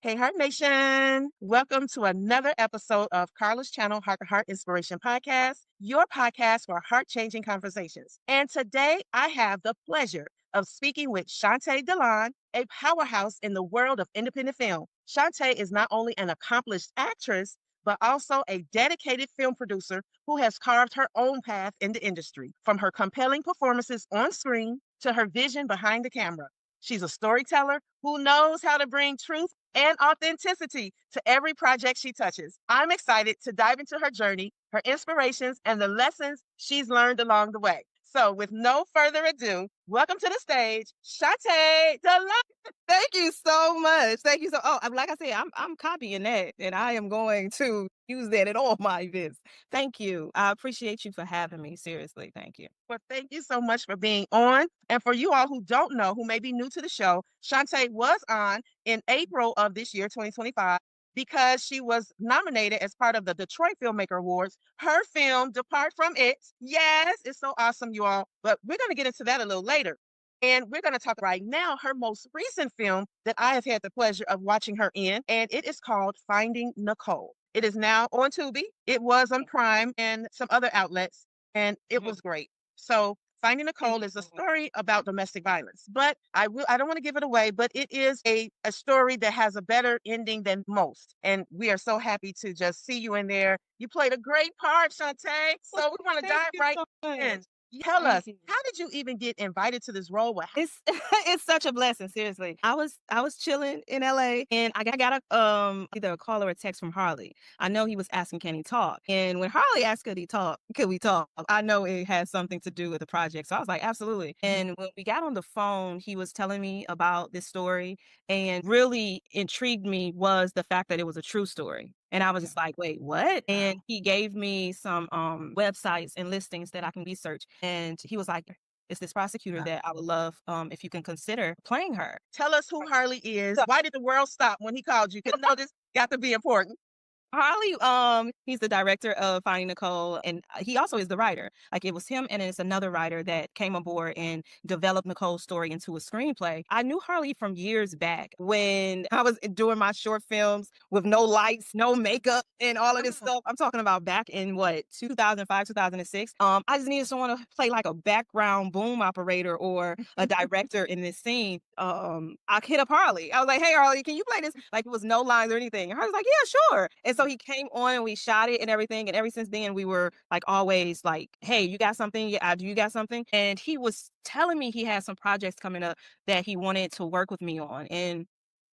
Hey, Heart Nation. Welcome to another episode of Carla's channel, Heart to Heart Inspiration Podcast, your podcast for heart changing conversations. And today I have the pleasure of speaking with Shawntay Dalon, a powerhouse in the world of independent film. Shawntay is not only an accomplished actress, but also a dedicated film producer who has carved her own path in the industry, from her compelling performances on screen to her vision behind the camera. She's a storyteller who knows how to bring truth and authenticity to every project she touches. I'm excited to dive into her journey, her inspirations, and the lessons she's learned along the way. So, with no further ado, welcome to the stage, Shawntay Dalon. Thank you so much. Thank you like I said, I'm copying that, and I am going to use that at all my events. Thank you. I appreciate you for having me. Seriously, thank you. Well, thank you so much for being on. And for you all who don't know, who may be new to the show, Shawntay was on in April of this year, 2025, because she was nominated as part of the Detroit Filmmaker Awards. Her film, Depart From It. Yes, it's so awesome, you all. But we're going to get into that a little later. And we're going to talk right now her most recent film that I have had the pleasure of watching her in, and it is called Finding Nicole. It is now on Tubi. It was on Prime and some other outlets, and it Mhm. was great. So Finding Thank Nicole you is a so much. story about domestic violence, but I don't want to give it away, but it is a story that has a better ending than most. And we are so happy to just see you in there. You played a great part, Shawntay. So we want to Thank dive you right so much. in. Tell Thank us, you. how did you even get invited to this role? It's it's such a blessing, seriously. I was chilling in LA and I got a either a call or a text from Harley. I know he was asking can he talk. And when Harley asked could we talk, I know it has something to do with the project. So I was like, absolutely. And when we got on the phone, he was telling me about this story, and really intrigued me was the fact that it was a true story. And I was just like, wait, what? And he gave me some websites and listings that I can research. And he was like, it's this prosecutor that I would love if you can consider playing her. Tell us who Harley is. So Why did the world stop when he called you? Because no, this got to be important. Harley, he's the director of Finding Nicole, and he also is the writer. Like it was him, and it's another writer that came aboard and developed Nicole's story into a screenplay. I knew Harley from years back when I was doing my short films with no lights, no makeup, and all of this stuff. I'm talking about back in what 2005, 2006. I just needed someone to play like a background boom operator or a director in this scene. I hit up Harley. I was like, "Hey, Harley, can you play this?" Like it was no lines or anything. And Harley's like, "Yeah, sure." And so he came on and we shot it and everything. And ever since then, we were like always like, "Hey, you got something? Yeah, do you got something?" And he was telling me he had some projects coming up that he wanted to work with me on. And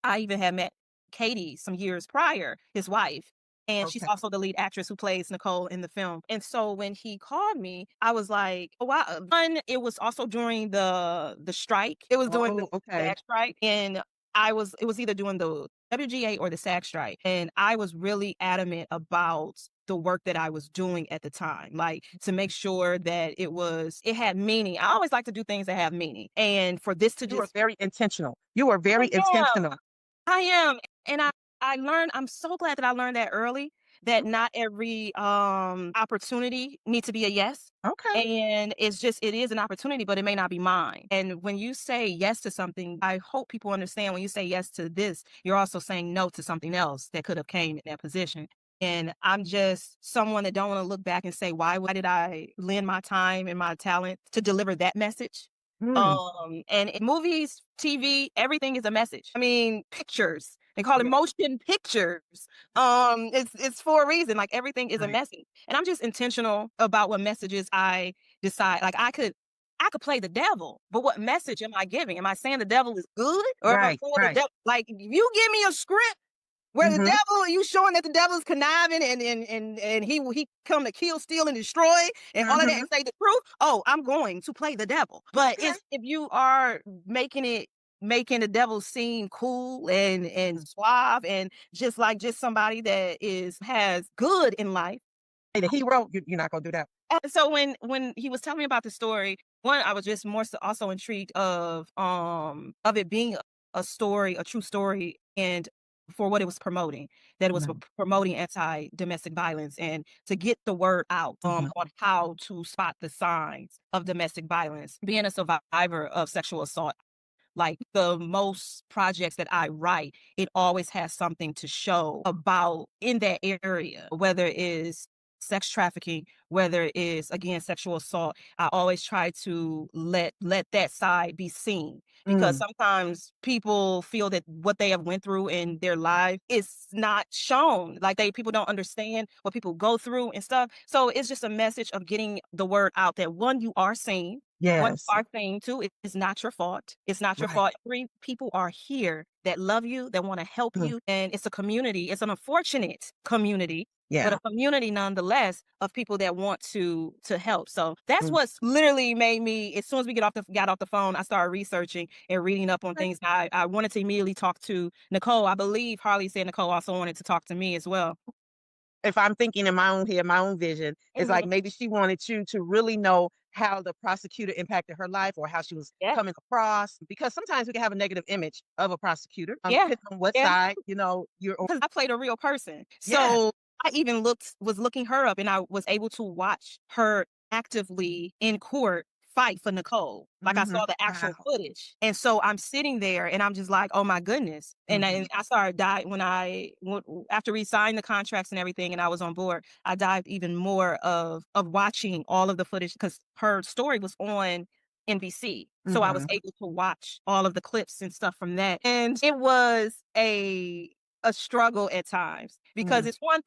I even had met Katie some years prior, his wife. And she's Okay. also the lead actress who plays Nicole in the film. And so when he called me, I was like, oh, wow. One, it was also during the strike. It was during the Oh, okay. SAG strike. And it was either doing the WGA or the SAG strike. And I was really adamant about the work that I was doing at the time, like to make sure that it had meaning. I always like to do things that have meaning. And for this to You were just, very intentional. You were I very am. intentional. I am, and I learned I'm so glad that I learned that early, that not every, opportunity needs to be a yes, Okay. and it is an opportunity, but it may not be mine, and when you say yes to something, I hope people understand when you say yes to this, you're also saying no to something else that could have came in that position, and I'm just someone that don't wanna look back and say, "Why did I lend my time and my talent to deliver that message?" Mm, And in movies, TV, everything is a message. I mean, pictures. They call it yeah, motion pictures. It's for a reason. Like everything is a right. message. And I'm just intentional about what messages I decide. Like I could play the devil, but what message am I giving? Am I saying the devil is good? Or am I Right, saying the right. devil like if you give me a script where the Mhm. devil, you showing that the devil is conniving and he come to kill, steal, and destroy and all of that Mhm. and say the truth. Oh, I'm going to play the devil. But Okay. it's if you are making the devil seem cool and Mm. suave and just somebody that is has good in life. Hey, the hero, you're not gonna do that. And so when he was telling me about the story, one, I was just more so also intrigued of it being a story, a true story, and for what it was promoting, that it was Mm, promoting anti-domestic violence and to get the word out mhm. on how to spot the signs of domestic violence. Being a survivor of sexual assault, Like the most projects that I write, it always has something to show about in that area, whether it is sex trafficking, whether it is again sexual assault. I always try to let that side be seen, because Mm. sometimes people feel that what they have went through in their life is not shown. Like people don't understand what people go through and stuff. So it's just a message of getting the word out that one, you are seen. One, you Yes. are seen. Two, it's not your fault. It's not your Right. fault. Three, people are here that love you, that want to help Mm. you. And it's a community. It's an unfortunate community, but Yeah. a community nonetheless of people that want to help. So that's Mm. what's literally made me, as soon as we got off the phone, I started researching and reading up on Okay. things. I wanted to immediately talk to Nicole. I believe Harley said Nicole also wanted to talk to me as well. If I'm thinking in my own head, my own vision, it's like Mhm. maybe she wanted you to really know how the prosecutor impacted her life or how she was Yeah. coming across. Because sometimes we can have a negative image of a prosecutor, Yeah. depending on what Yeah. side, you're on. Because I played a real person. Yeah. So I even was looking her up, and I was able to watch her actively in court fight for Nicole. Like I Mhm. saw the actual Wow. footage. And so I'm sitting there and I'm just like, oh my goodness. And Mhm. I started diving after we signed the contracts and everything and I was on board, I dived even more of watching all of the footage because her story was on NBC. So I was Mhm. able to watch all of the clips and stuff from that. And it was a struggle at times because Mhm. it's one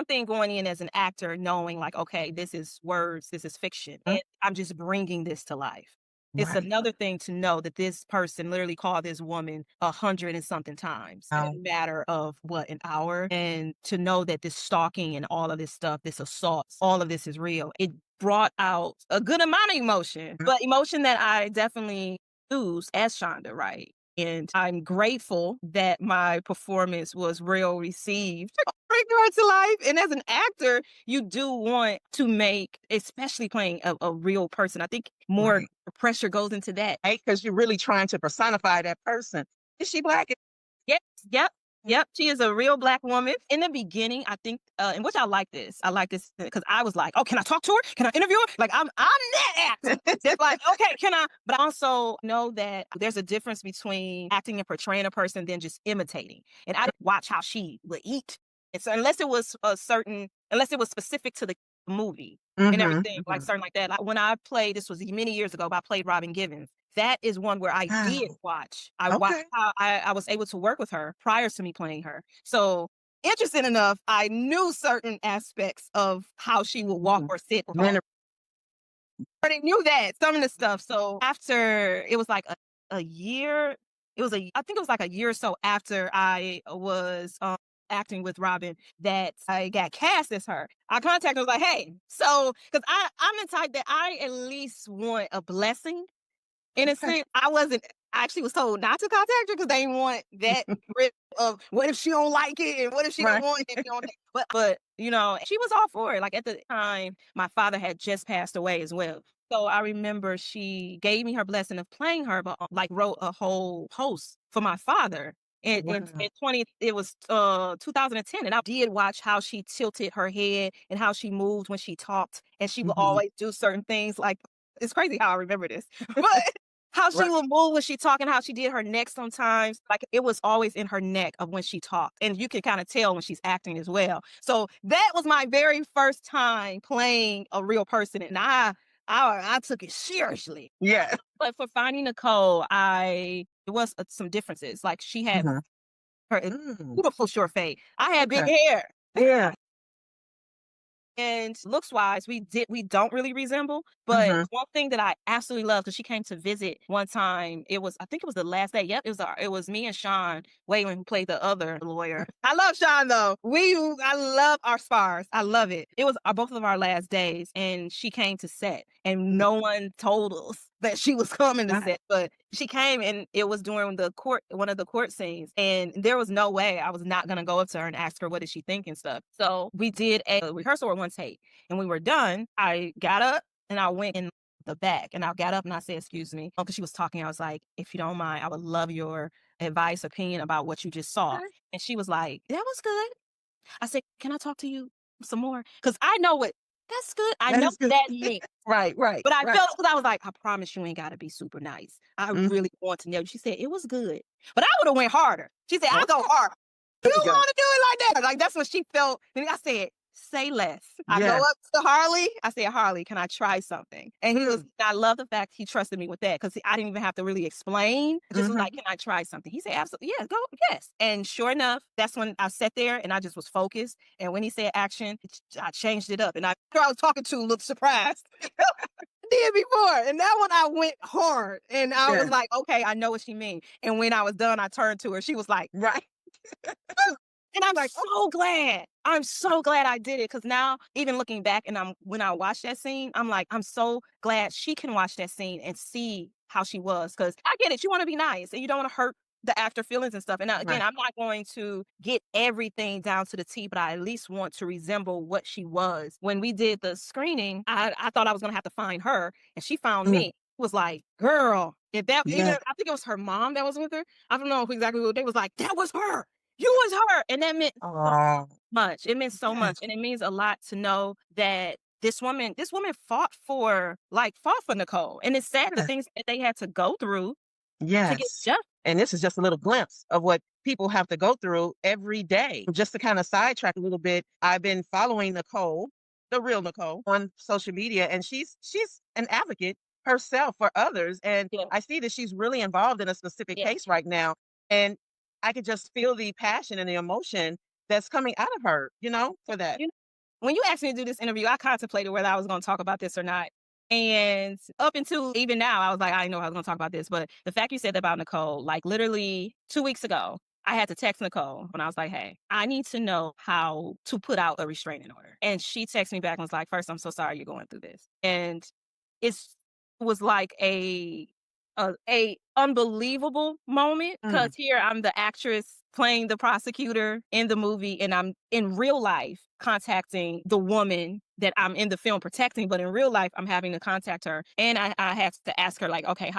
thing going in as an actor knowing like, okay, this is words, this is fiction, Mm. and I'm just bringing this to life. It's Right. another thing to know that this person literally called this woman 100 and something times in Wow. a matter of an hour, and to know that this stalking and all of this stuff, this assault, all of this is real. It brought out a good amount of emotion, Mm. but emotion that I definitely use as Shonda, right? And I'm grateful that my performance was real received. Bring her to life. And as an actor, you do want to make, especially playing a real person. I think more Right. pressure goes into that. Right. Because you're really trying to personify that person. Is she black? Yes, yep, Mm. yep. She is a real Black woman. In the beginning, I think, and which I like this. I like this because I was like, oh, can I talk to her? Can I interview her? Like, I'm that actor. It's like, okay, can I? But I also know that there's a difference between acting and portraying a person than just imitating. And I didn't watch how she would eat. And so unless it was specific to the movie and Mhm. everything, like Mhm. certain like that. Like when I played, this was many years ago, but I played Robin Givens. That is one where I did Wow. watch. I watched Okay. how I was able to work with her prior to me playing her. So, interesting enough, I knew certain aspects of how she would walk Mhm. or sit or talk. Men I already knew that, some of the stuff. So, after it was like a year, I think it was like a year or so after I was, acting with Robin that I got cast as her. I contacted her, was like, "Hey," so because I'm the type that I at least want a blessing in a okay. sense. I actually was told not to contact her because they didn't want that grip of what if she don't like it and what if she don't Right. want it if you don't take. But she was all for it. Like at the time, my father had just passed away as well. So I remember she gave me her blessing of playing her, but like wrote a whole post for my father. In Wow. 20 it was 2010, and I did watch how she tilted her head and how she moved when she talked, and she would Mhm. always do certain things like it's crazy how I remember this. But how she Right. would move when she talked and how she did her neck sometimes, like, it was always in her neck of when she talked, and you can kinda tell when she's acting as well. So, that was my very first time playing a real person, and I took it seriously. Yeah. But for Finding Nicole, there was, some differences, like, she had Mhm. her Mm. beautiful short fade. I had big Okay. hair. Yeah. And looks wise, we don't really resemble. But Mhm. one thing that I absolutely love, because she came to visit one time, I think it was the last day. Yep, it was me and Sean Whalen who played the other lawyer. I love Sean though. I love our spars. I love it. It was both of our last days, and she came to set, and Mm. no one told us that she was coming to Wow. set, but she came, and it was during one of the court scenes, and there was no way I was not gonna go up to her and ask her what did she think and stuff. So we did a rehearsal or one take, and we were done. I got up and I went in the back, and I got up and I said, "Excuse me," because she was talking. I was like, "If you don't mind, I would love your advice, opinion about what you just saw." Okay. And she was like, "That was good." I said, "Can I talk to you some more?" Because I know what that's good. I That know is good. that meant. Right, right, But I right. felt, because I was like, "I promise you ain't gotta be super nice. I Mhm. really want to know." She said, "It was good." But I would've went harder. She said, "I go Okay. hard." There You we go. wanna do it like that? Like, that's what she felt. And I said, "Say less." I go Yes. up to Harley. I said, "Harley, can I try something?" And Mm. I love the fact he trusted me with that, because I didn't even have to really explain. I just was like, Mhm. "Can I try something?" He said, "Absolutely. Yeah, go. Yes." And sure enough, that's when I sat there and I just was focused. And when he said action, I changed it up. And I was talking to looked surprised. Did before. And that one I went hard. And I was Yes. like, okay, I know what she mean. And when I was done, I turned to her. She was like, Right. and I'm like, so glad. I'm so glad I did it. Cause now, even looking back, and when I watched that scene, I'm like, I'm so glad she can watch that scene and see how she was. Cause I get it. You want to be nice and you don't want to hurt the actor feelings and stuff. And again, Right. I'm not going to get everything down to the T, but I at least want to resemble what she was. When we did the screening, I thought I was gonna have to find her, and she found Mm. me. Was like, girl, if that, even Yes. I think it was her mom that was with her. I don't know exactly what they was like. That was her. You was her. And that meant so Oh, much. It meant so much. yes. And it means a lot to know that this woman fought for Nicole. And it's sad the Yes. things that they had to go through to get Yes. justice. And this is just a little glimpse of what people have to go through every day. Just to kind of sidetrack a little bit, I've been following Nicole, the real Nicole, on social media, and she's an advocate herself for others. And Yeah. I see that she's really involved in a specific Yeah. case right now. And I could just feel the passion and the emotion that's coming out of her, for that. You know, when you asked me to do this interview, I contemplated whether I was going to talk about this or not. And up until even now, I was like, I didn't know I was going to talk about this. But the fact you said that about Nicole, like literally 2 weeks ago, I had to text Nicole when I was like, hey, I need to know how to put out a restraining order. And she texted me back and was like, first, I'm so sorry you're going through this. And it's was like a unbelievable moment, because Mm. here I'm the actress playing the prosecutor in the movie, and I'm in real life contacting the woman that I'm in the film protecting, but in real life I'm having to contact her. And I had to ask her, like, okay,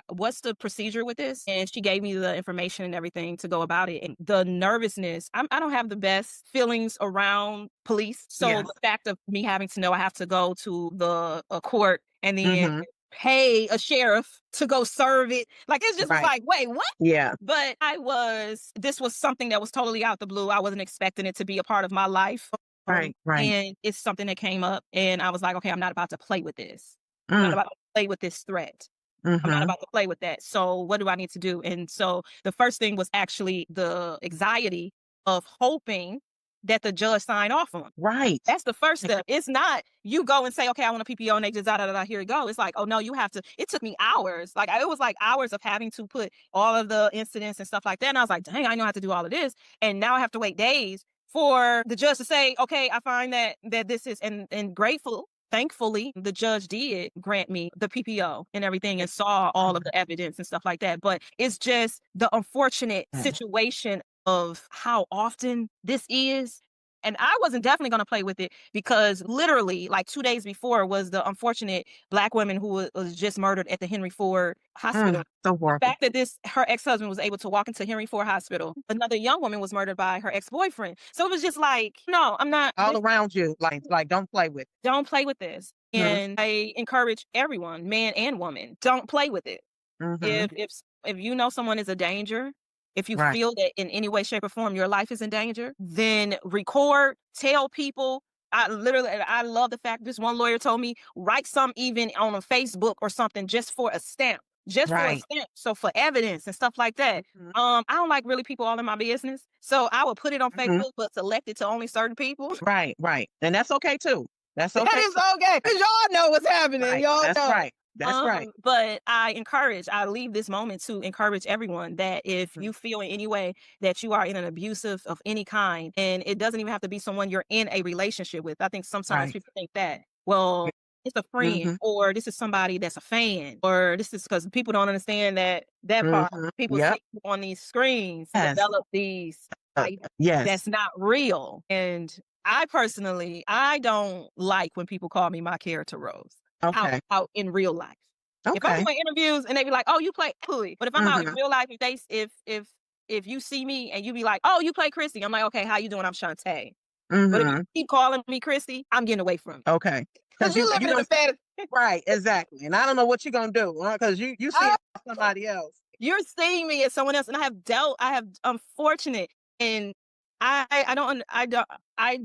what's the procedure with this? And she gave me the information and everything to go about it. And the nervousness, I don't have the best feelings around police. So Yes. the fact of me having to know I have to go to a court and then Hmm. pay a sheriff to go serve it. Like, it just was Right. like, wait, what? Yeah. But this was something that was totally out the blue. I wasn't expecting it to be a part of my life. Right. Right. And it's something that came up, and I was like, okay, I'm not about to play with this. I'm not Mm. about to play with this threat. I'm not Hmm. about to play with that. So what do I need to do? And so the first thing was actually the anxiety of hoping that the judge signed off on. Right. That's the first step. It's not you go and say, okay, I want a PPO, and they just here you go. It's like, oh no, you have to. It took me hours. Like, it was like hours of having to put all of the incidents and stuff like that. And I was like, dang, I know how to do all of this. And now I have to wait days for the judge to say, okay, I find that this is, and thankfully, the judge did grant me the PPO and everything, and saw all of the evidence and stuff like that. But it's just the unfortunate Yes. situation of how often this is. And I wasn't definitely going to play with it, because literally, like 2 days before, was the unfortunate Black woman who was just murdered at the Henry Ford Mm. Hospital. So The horrible. fact that her ex-husband was able to walk into Henry Ford Hospital. Another young woman was murdered by her ex-boyfriend. So it was just like, no, I'm not. All around you, like don't play with. Don't play with this. Mhm. And I encourage everyone, man and woman, don't play with it. Mhm. If you know someone is a danger, if you Right. feel that in any way, shape, or form your life is in danger, then record, tell people. I love the fact this one lawyer told me, write some even on a Facebook or something, just for a stamp. Just for a Right. stamp. So for evidence and stuff like that. Mhm. I don't like really people all in my business. So I would put it on Mhm. Facebook, but select it to only certain people. Right, right. And that's okay too. That's That okay is too. okay, because y'all know what's happening. Right. Y'all That's know. right. That's right. But I leave this moment to encourage everyone that if Mhm. you feel in any way that you are in an abusive of any kind, and it doesn't even have to be someone you're in a relationship with. I think sometimes Right. people think that, well, it's a friend, Mhm. or this is somebody that's a fan, or this is, because people don't understand that part. Mhm. People Yep. see on these screens Yes. develop these Uh, ideas yes. that's not real. And I personally, I don't like when people call me my character roles Okay. out in real life. If I'm Okay. doing interviews and they be like, "Oh, you play Chloe," but if I'm out in Mhm. real life, if you see me and you be like, "Oh, you play Christy," I'm like, "Okay, how you doing? I'm Shawntay." But if you Mm-hmm. keep calling me Christy, I'm getting away from you. Okay. Because you living in a fantasy. Right, exactly. And I don't know what you're gonna do, because you see it as somebody else. You're seeing me as someone else, and I have unfortunate, and I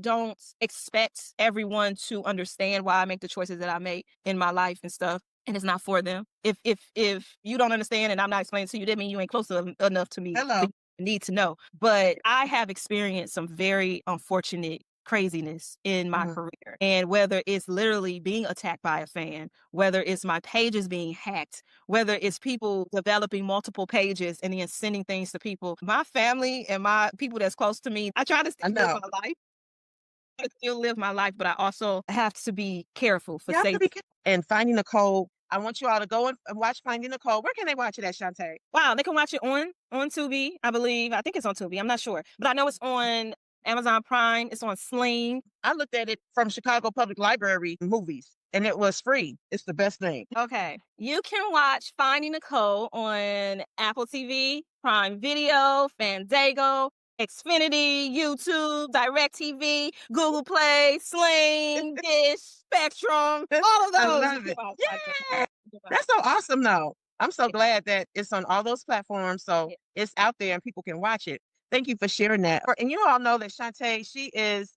don't expect everyone to understand why I make the choices that I make in my life and stuff, and it's not for them. If you don't understand and I'm not explaining to you, that mean you ain't close enough to me Hello. to need to know. But I have experienced some very unfortunate craziness in my Mhm. career. And whether it's literally being attacked by a fan, whether it's my pages being hacked, whether it's people developing multiple pages and then sending things to people, my family and my people that's close to me, I try to I still live know. my life. I still live my life, but I also have to be careful for You have to be safety. careful. And Finding Nicole, I want you all to go and watch Finding Nicole. Where can they watch it at, Shawntay? Wow, they can watch it on Tubi, I believe. I think it's on Tubi. I'm not sure, but I know it's on Amazon Prime. It's on Sling. I looked at it from Chicago Public Library movies, and it was free. It's the best thing. Okay. You can watch Finding Nicole on Apple TV, Prime Video, Fandango, Xfinity, YouTube, DirecTV, Google Play, Sling, Dish, Spectrum, all of I those. You love can it. watch Yeah. That's so awesome, though. I'm so glad that it's on all those platforms, so Yeah. it's out there and people can watch it. Thank you for sharing that. And you all know that Shawntay, she is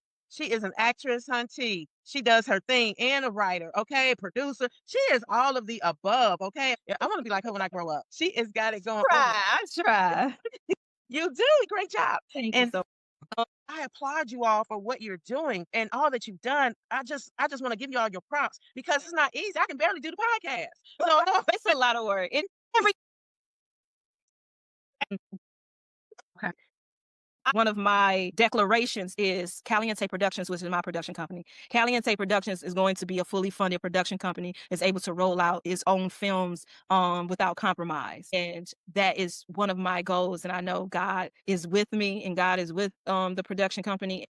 an actress, hunty. She does her thing and a writer, okay, producer. She is all of the above, okay. Yeah, I want to be like her when I grow up. She has got it going on. I try. You do great job, Thank you and so I applaud you all for what you're doing and all that you've done. I just want to give you all your props because it's not easy. I can barely do the podcast. So It's a lot of work. Every okay. one of my declarations is Caliente Productions, which is my production company. Caliente Productions is going to be a fully funded production company that's able to roll out its own films without compromise. And that is one of my goals. And I know God is with me and God is with the production company.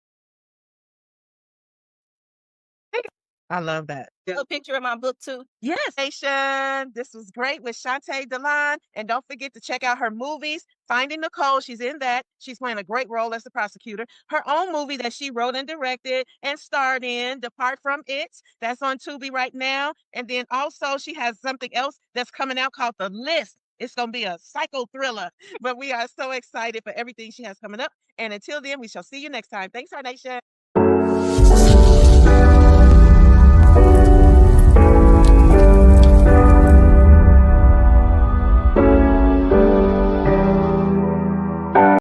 I love that. A picture of my book too. Yes, Nation. This was great with Shawntay Dalon. And don't forget to check out her movies. Finding Nicole, she's in that. She's playing a great role as the prosecutor. Her own movie that she wrote and directed and starred in, Depart from It. That's on Tubi right now. And then also she has something else that's coming out called The List. It's going to be a psycho thriller, but we are so excited for everything she has coming up. And until then, we shall see you next time. Thanks, our nation.